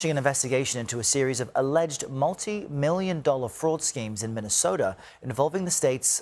An investigation into a series of alleged multi-million-dollar fraud schemes in Minnesota involving the state's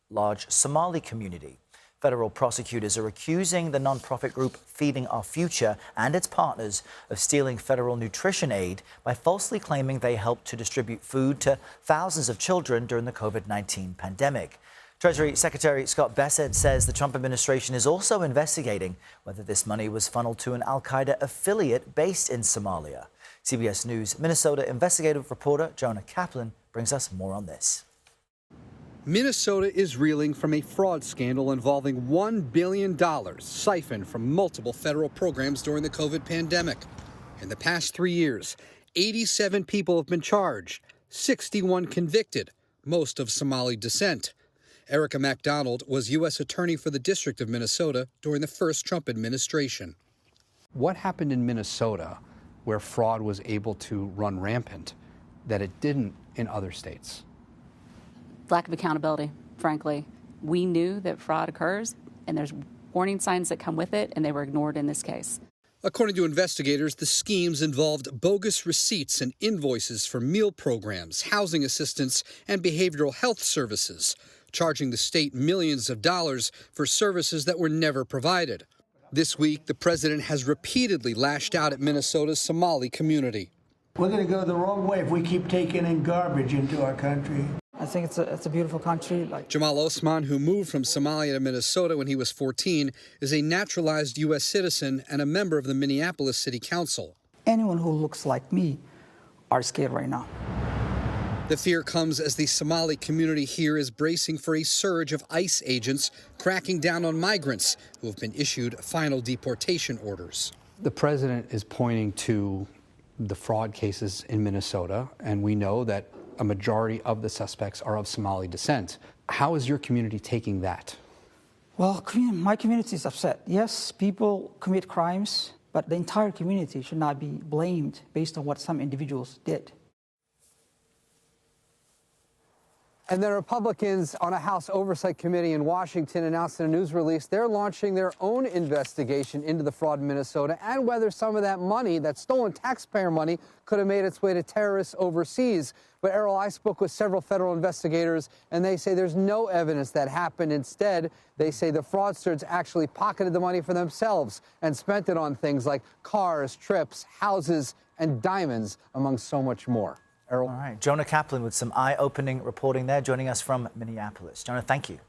large Somali community. Federal prosecutors are accusing the nonprofit group Feeding Our Future and its partners of stealing federal nutrition aid by falsely claiming they helped to distribute food to thousands of children during the COVID-19 pandemic. Treasury Secretary Scott Bessent says the Trump administration is also investigating whether this money was funneled to an al-Qaeda affiliate based in Somalia. CBS News Minnesota investigative reporter Jonah Kaplan brings us more on this. Minnesota is reeling from a fraud scandal involving $1 billion siphoned from multiple federal programs during the COVID pandemic. In the past 3 years, 87 people have been charged, 61 convicted, most of Somali descent. Erica MacDonald was U.S. Attorney for the District of Minnesota during the first Trump administration. What happened in Minnesota where fraud was able to run rampant that it didn't in other states? Lack of accountability, frankly. We knew that fraud occurs, and there's warning signs that come with it, and they were ignored in this case. According to investigators, the schemes involved bogus receipts and invoices for meal programs, housing assistance, and behavioral health services, charging the state millions of dollars for services that were never provided. This week, the president has repeatedly lashed out at Minnesota's Somali community. We're going to go the wrong way if we keep taking in garbage into our country. I think it's a beautiful country. Jamal Osman, who moved from Somalia to Minnesota when he was 14, is a naturalized U.S. citizen and a member of the Minneapolis City Council. Anyone who looks like me are scared right now. The fear comes as the Somali community here is bracing for a surge of ICE agents cracking down on migrants who have been issued final deportation orders. The president is pointing to the fraud cases in Minnesota, and we know that a majority of the suspects are of Somali descent. How is your community taking that? Well, my community is upset. Yes, people commit crimes, but the entire community should not be blamed based on what some individuals did. And the Republicans on a House Oversight Committee in Washington announced in a news release they're launching their own investigation into the fraud in Minnesota and whether some of that money, that stolen taxpayer money, could have made its way to terrorists overseas. But Errol, I spoke with several federal investigators, and they say there's no evidence that happened. Instead, they say the fraudsters actually pocketed the money for themselves and spent it on things like cars, trips, houses, and diamonds, among so much more. Errol? All right. Jonah Kaplan with some eye-opening reporting there, joining us from Minneapolis. Jonah, thank you.